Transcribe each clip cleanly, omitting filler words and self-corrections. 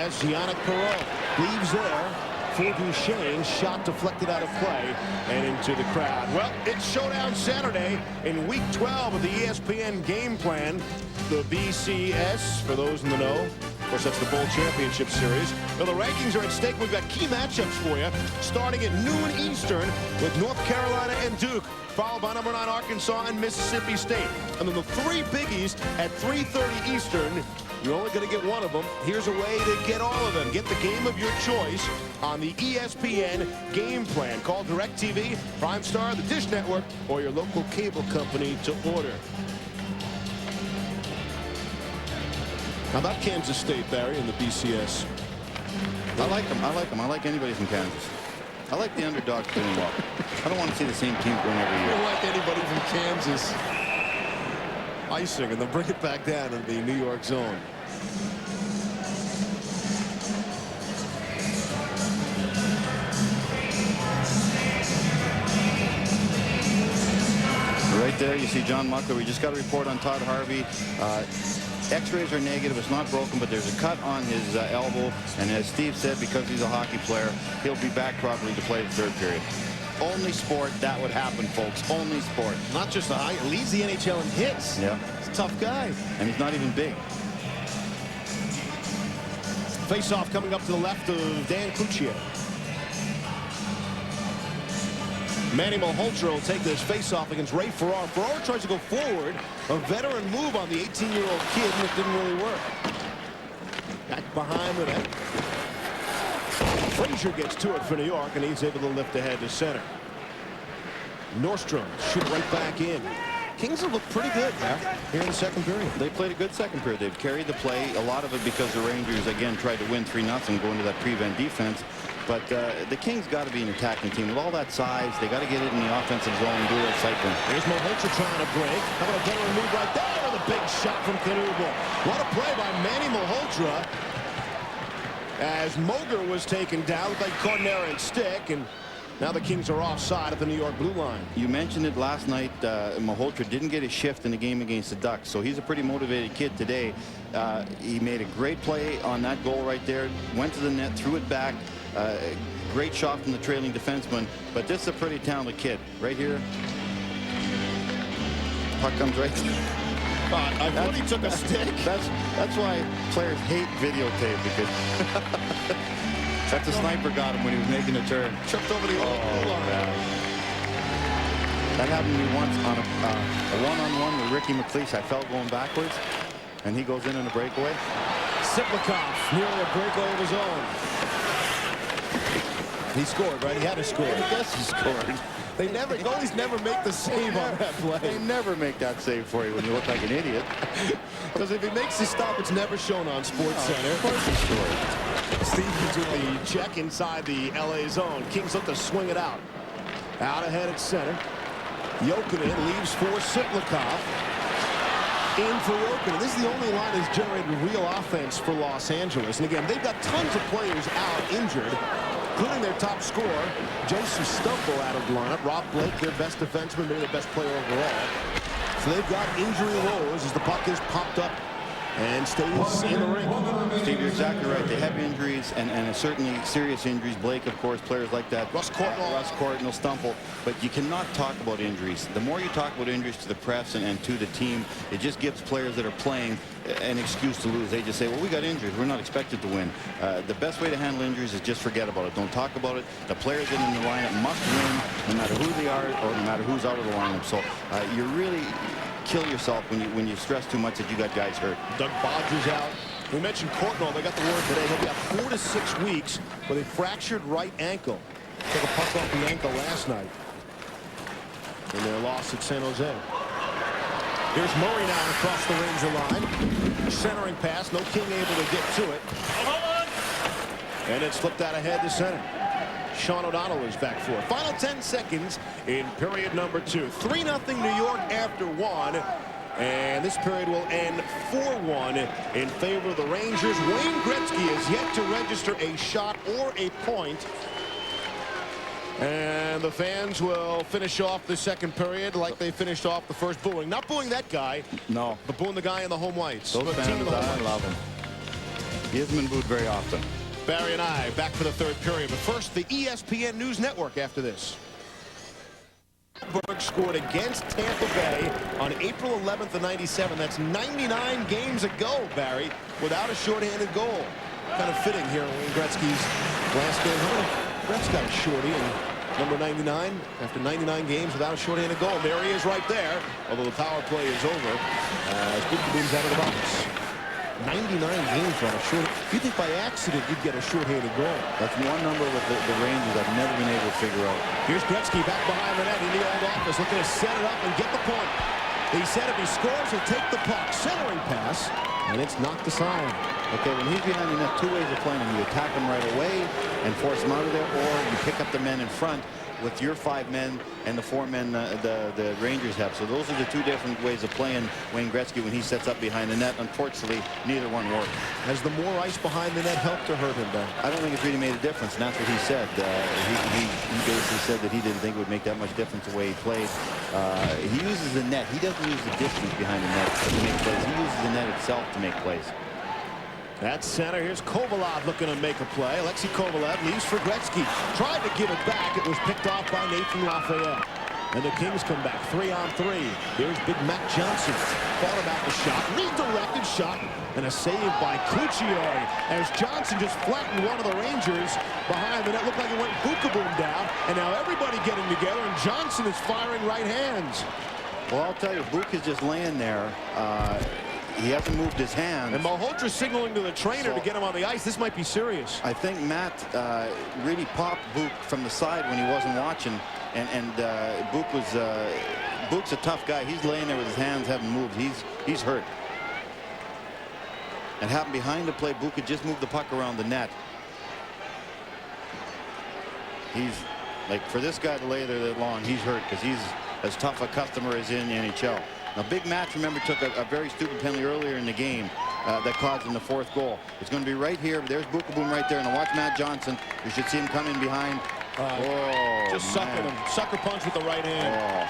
as Yannick Perreault leaves there for Duchesne. Shot deflected out of play and into the crowd. Well, it's Showdown Saturday in Week 12 of the ESPN Game Plan. The BCS, for those in the know. Of course, that's the Bowl Championship Series. Well, the rankings are at stake. We've got key matchups for you, starting at noon Eastern with North Carolina and Duke, followed by number 9 Arkansas and Mississippi State. And then the 3 biggies at 3:30 Eastern. You're only going to get one of them. Here's a way to get all of them. Get the game of your choice on the ESPN Game Plan. Call DirecTV, Prime Star, the Dish Network, or your local cable company to order. How about Kansas State, Barry, in the BCS? I like them. I like them. I like anybody from Kansas. I like the underdogs doing well. I don't want to see the same team going every year. I don't like anybody from Kansas icing, and then bring it back down in the New York zone. Right there, you see John Muckler. We just got a report on Todd Harvey. X-rays are negative. It's not broken, but there's a cut on his elbow. And as Steve said, because he's a hockey player, he'll be back probably to play the 3rd period. Only sport that would happen, folks. Only sport. Not just the high. Leads the NHL in hits. Yeah. He's a tough guy. And he's not even big. Face-off coming up to the left of Dan Cloutier. Manny Malhotra will take this face-off against Ray Ferraro. Ferraro tries to go forward. A veteran move on the 18-year-old kid, and it didn't really work. Back behind the net. Frazier gets to it for New York, and he's able to lift ahead to center. Nordstrom shoot right back in. Kings have looked pretty good here in the 2nd period. They played a good 2nd period. They've carried the play, a lot of it because the Rangers, again, tried to win 3-0, go into that prevent defense. But the Kings got to be an attacking team. With all that size, they got to get it in the offensive zone and do a little cycling. Here's Malhotra trying to break. How about a veteran move right there? The big shot from Knuble. What a play by Manny Malhotra. As Moger was taken down with a Cornerian stick, and now the Kings are offside at the New York blue line. You mentioned it last night. Malhotra didn't get a shift in the game against the Ducks, so he's a pretty motivated kid today. He made a great play on that goal right there. Went to the net, threw it back. Great shot from the trailing defenseman, but this is a pretty talented kid right here. Puck comes right. I thought he took a stick. That's why players hate videotape, because that's a sniper got him when he was making a turn. Tripped over the blue line. That happened to me once on a one-on-one with Ricky McLeish. I felt going backwards, and he goes in on a breakaway. Siplikov nearly a breakaway of his own. He scored, right? He had to score. I guess he scored. Goalies never make the save on that play. They never make that save for you when you look like an idiot. Because if he makes the stop, it's never shown on Sports Center. Of course he scored. Stevens with the check inside the LA zone. Kings look to swing it out. Out ahead at center. Jokinen leaves for Siplikov. In for Jokinen. This is the only line that's generated real offense for Los Angeles. And again, they've got tons of players out injured, including their top scorer, Joseph Stumble, out of the lineup. Rob Blake, their best defenseman, maybe their best player overall. So they've got injury woes as the puck is popped up and stays in the ring. Steve, you're exactly right. They have injuries, and certainly serious injuries. Blake, of course, players like that. Russ Courtnall, Stumple. But you cannot talk about injuries. The more you talk about injuries to the press and to the team, it just gives players that are playing an excuse to lose. They just say, well, we got injured. We're not expected to win. The best way to handle injuries is just forget about it. Don't talk about it. The players that are in the lineup must win, no matter who they are or no matter who's out of the lineup. So you really kill yourself when you stress too much that you got guys hurt. Doug Bodger's out. We mentioned Courtnall. They got the word today. He'll be out 4 to 6 weeks with a fractured right ankle. Took a puck off the ankle last night in their loss at San Jose. Here's Murray now across the Ranger line. Centering pass. No King able to get to it. And it slipped out ahead to center. Sean O'Donnell is back for it. Final 10 seconds in period number 2. 3-0 New York after 1. And this period will end 4-1 in favor of the Rangers. Wayne Gretzky has yet to register a shot or a point. And the fans will finish off the second period like they finished off the first, booing. Not booing that guy. No. But booing the guy in the home whites. Those fans, I love him. He hasn't been booed very often. Barry and I back for the third period, but first the ESPN News Network after this. Pittsburgh scored against Tampa Bay on April 11th of '97. That's 99 games ago, Barry, without a shorthanded goal. Kind of fitting here in Gretzky's last game. How many Gretzky got a shorty in number 99 after 99 games without a shorthanded goal? There he is right there, although the power play is over as Bookaboo's out of the box. 99 games on a short. You think by accident you'd get a shorthanded goal? That's one number with the Rangers I've never been able to figure out. Here's Gretzky back behind the net in the old office, looking to set it up and get the point. He said if he scores, he'll take the puck. Centering pass, and it's knocked aside. Okay, when he's behind the net, two ways of playing him. You attack him right away and force him out of there, or you pick up the men in front with your 5 men and the 4 men the Rangers have. So those are the two different ways of playing Wayne Gretzky when he sets up behind the net. Unfortunately, neither one worked. Has the more ice behind the net helped or hurt him, Ben? I don't think it's really made a difference, and that's what he said. He basically said that he didn't think it would make that much difference the way he played. He uses the net. He doesn't use the distance behind the net to make plays. He uses the net itself to make plays. That's center. Here's Kovalev looking to make a play. Alexei Kovalev leaves for Gretzky. Tried to give it back. It was picked off by Nathan Lafayette. And the Kings come back 3-on-3. Here's Big Matt Johnson. Thought about the shot. Redirected shot. And a save by Cloutier as Johnson just flattened one of the Rangers behind the net. Looked like it went Bookeboom down. And now everybody getting together. And Johnson is firing right hands. Well, I'll tell you, Book is just laying there. He hasn't moved his hands. And Malhotra signaling to the trainer to get him on the ice. This might be serious. I think Matt really popped Book from the side when he wasn't watching. And Book was Book's a tough guy. He's laying there with his hands, haven't moved. He's hurt. And happened behind the play. Book had just moved the puck around the net. He's like, for this guy to lay there that long, he's hurt because he's as tough a customer as in the NHL. Now, Big Matt, remember, took a very stupid penalty earlier in the game that caused him the 4th goal. It's going to be right here. There's Bookeboom right there. And watch Matt Johnson. You should see him come in behind. Just sucking him. Sucker punch with the right hand.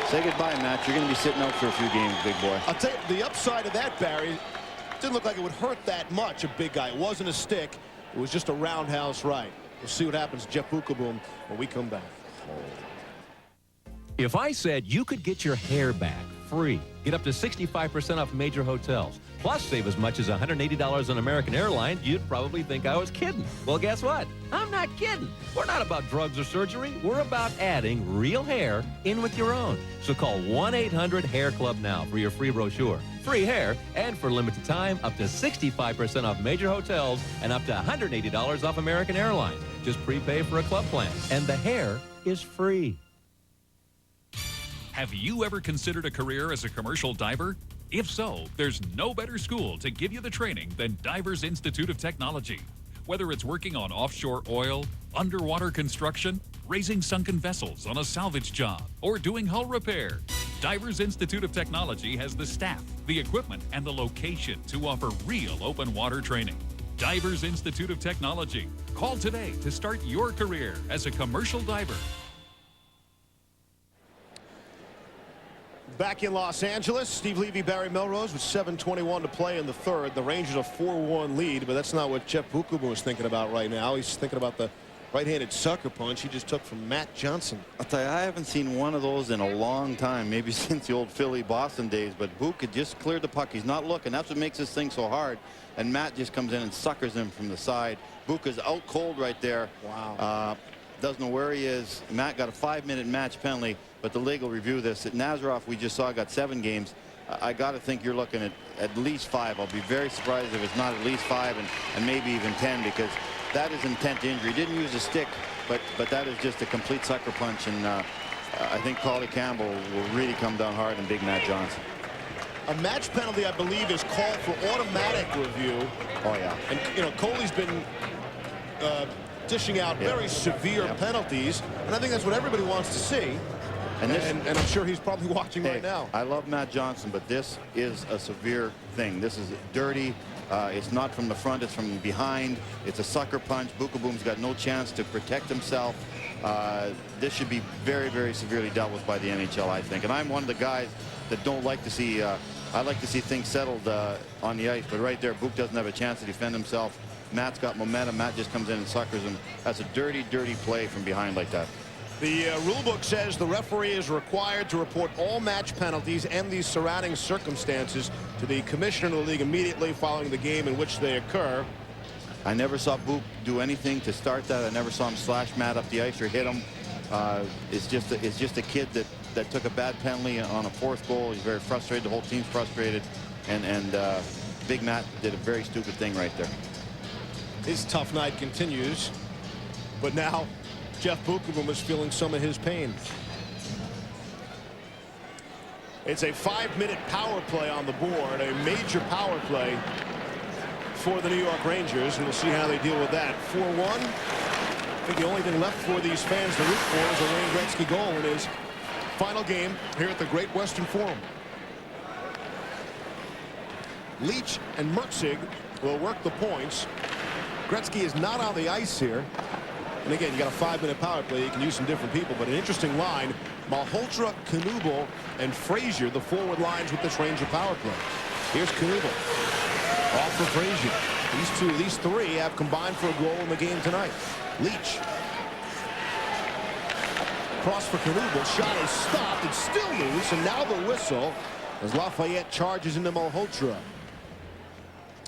Say goodbye, Matt. You're going to be sitting out for a few games, big boy. I'll tell you, the upside of that, Barry, didn't look like it would hurt that much, a big guy. It wasn't a stick. It was just a roundhouse right. We'll see what happens to Jeff Bookeboom when we come back. If I said you could get your hair back free, get up to 65% off major hotels, plus save as much as $180 on American Airlines, you'd probably think I was kidding. Well, guess what? I'm not kidding. We're not about drugs or surgery. We're about adding real hair in with your own. So call 1-800-HAIR-CLUB now for your free brochure. Free hair, and for limited time, up to 65% off major hotels and up to $180 off American Airlines. Just prepay for a club plan, and the hair is free. Have you ever considered a career as a commercial diver? If so, there's no better school to give you the training than Divers Institute of Technology. Whether it's working on offshore oil, underwater construction, raising sunken vessels on a salvage job, or doing hull repair, Divers Institute of Technology has the staff, the equipment, and the location to offer real open water training. Divers Institute of Technology. Call today to start your career as a commercial diver. Back in Los Angeles, Steve Levy, Barry Melrose with 7:21 to play in the third. The Rangers a 4-1 lead, but that's not what Jeff Bookeboom is thinking about right now. He's thinking about the right-handed sucker punch he just took from Matt Johnson. I'll tell you, I haven't seen one of those in a long time, maybe since the old Philly-Boston days, but Book had just cleared the puck. He's not looking. That's what makes this thing so hard. And Matt just comes in and suckers him from the side. Book is out cold right there. Wow. Doesn't know where he is. Matt got a 5-minute match penalty, but the league will review this. Nazarov, we just saw, got 7 games. I got to think you're looking at least 5. I'll be very surprised if it's not at least 5 and maybe even 10, because that is intent to injury. He didn't use a stick, but that is just a complete sucker punch, and I think Paulie Campbell will really come down hard on Big Matt Johnson. A match penalty, I believe, is called for automatic review. Oh, yeah. And, you know, Coley's been dishing out very severe penalties, and I think that's what everybody wants to see. And I'm sure he's probably watching right now. I love Matt Johnson, but this is a severe thing. This is dirty. It's not from the front, it's from behind. It's a sucker punch. Bookeboom's got no chance to protect himself. This should be very, very severely dealt with by the NHL, I think. And I'm one of the guys that don't like to see I'd like to see things settled on the ice, but right there, Book doesn't have a chance to defend himself. Matt's got momentum. Matt just comes in and suckers him. That's a dirty, dirty play from behind like that. The rule book says the referee is required to report all match penalties and the surrounding circumstances to the commissioner of the league immediately following the game in which they occur. I never saw Book do anything to start that. I never saw him slash Matt up the ice or hit him. It's just a kid that took a bad penalty on a fourth goal. He's very frustrated. The whole team's frustrated, and Big Matt did a very stupid thing right there. His tough night continues, but now Jeff Beukeboom is feeling some of his pain. It's a 5-minute power play on the board, a major power play for the New York Rangers, and we'll see how they deal with that. 4-1. I think the only thing left for these fans to root for is a Wayne Gretzky goal in his final game here at the Great Western Forum. Leach and Mertzig will work the points. Gretzky is not on the ice here. And again, you got a 5-minute power play. You can use some different people, but an interesting line. Malhotra, Knuble, and Frazier, the forward lines with this Ranger power play. Here's Knuble. Off for Frazier. These three have combined for a goal in the game tonight. Leach. Cross for Knuble. Shot is stopped. It's still loose, and now the whistle as Lafayette charges into Malhotra.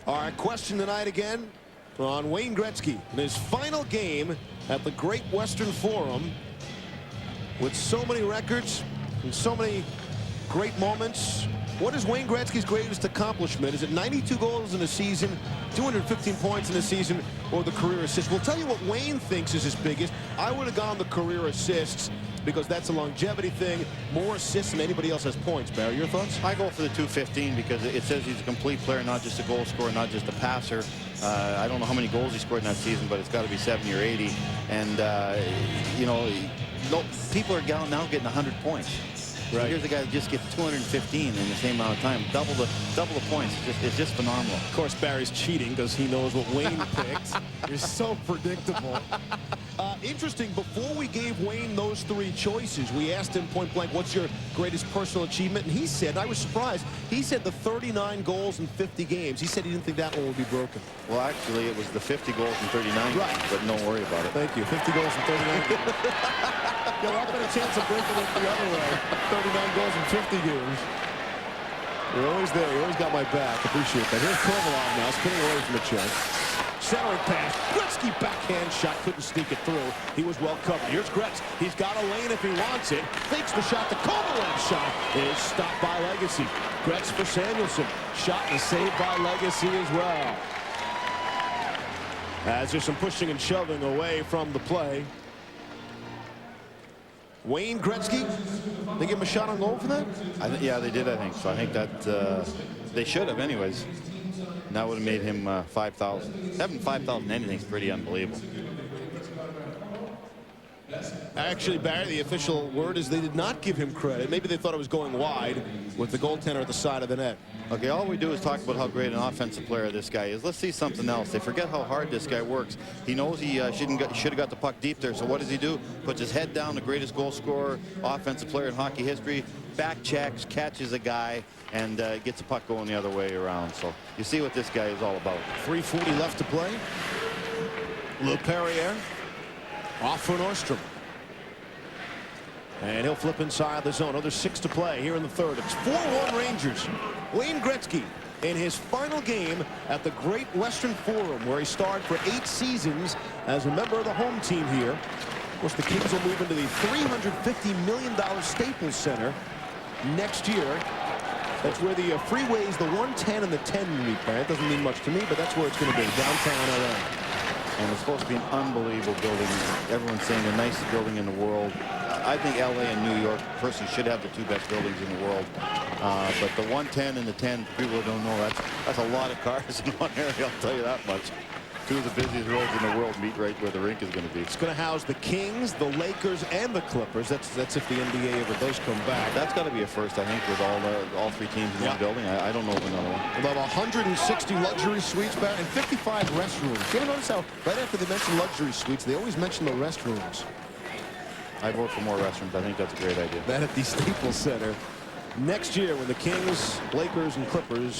Our question tonight again on Wayne Gretzky in his final game at the Great Western Forum, with so many records and so many great moments. What is Wayne Gretzky's greatest accomplishment? Is it 92 goals in a season, 215 points in a season, or the career assists? We'll tell you what Wayne thinks is his biggest. I would have gone the career assists because that's a longevity thing. More assists than anybody else has points. Barry, your thoughts? I go for the 215 because it says he's a complete player, not just a goal scorer, not just a passer. I don't know how many goals he scored in that season, but it's got to be 70 or 80. And, you know, people are now getting 100 points. Right. So here's a guy that just gets 215 in the same amount of time. Double the points. It's just phenomenal. Of course, Barry's cheating because he knows what Wayne picked. You're so predictable. Interesting, before we gave Wayne those three choices, we asked him point blank, what's your greatest personal achievement? And he said, and I was surprised, he said the 39 goals in 50 games. He said he didn't think that one would be broken. Well, actually, it was the 50 goals in 39 right. games, but don't worry about it. Thank you. 50 goals in 39 games. You'll have a chance of breaking it the other way. 39 goals in 50 games. You're always there. You always got my back. Appreciate that. Here's Kovalov now, spinning away from the check. Centering pass. Gretzky backhand shot. Couldn't sneak it through. He was well covered. Here's Gretz. He's got a lane if he wants it. Fakes the shot. The Kovalev shot is stopped by Legacy. Gretz for Samuelson. Shot and saved by Legacy as well. As there's some pushing and shoving away from the play. Wayne Gretzky, they give him a shot on goal for that? Yeah, they did, I think. So I think that they should have anyways. And that would have made him 5,000. Having 5,000 anything is pretty unbelievable. Actually, Barry, the official word is they did not give him credit. Maybe they thought it was going wide with the goaltender at the side of the net. Okay, all we do is talk about how great an offensive player this guy is. Let's see something else. They forget how hard this guy works. He knows he should have got the puck deep there. So what does he do? Puts his head down, the greatest goal scorer, offensive player in hockey history, back checks, catches a guy, and gets the puck going the other way around. So you see what this guy is all about. 3:40 left to play. LePerriere off for Nordstrom. And he'll flip inside the zone. Another 6 to play here in the third. It's 4-1 Rangers. Wayne Gretzky in his final game at the Great Western Forum, where he starred for 8 seasons as a member of the home team here. Of course, the Kings will move into the $350 million Staples Center next year. That's where the freeways, the 110 and the 10 meet. It doesn't mean much to me, but that's where it's going to be, downtown LA. And it's supposed to be an unbelievable building. Everyone's saying the nicest building in the world. I think LA and New York personally should have the 2 best buildings in the world. But the 110 and the 10, people don't know, that's a lot of cars in one area, I'll tell you that much. 2 of the busiest roads in the world meet right where the rink is going to be. It's going to house the Kings, the Lakers, and the Clippers. That's if the NBA ever does come back. That's got to be a first, I think, with all 3 teams in one building. I don't know of another one. We'll have 160 luxury suites back and 55 restrooms. You ever notice how right after they mention luxury suites, they always mention the restrooms? I vote for more restrooms. I think that's a great idea. That at the Staples Center next year when the Kings, Lakers, and Clippers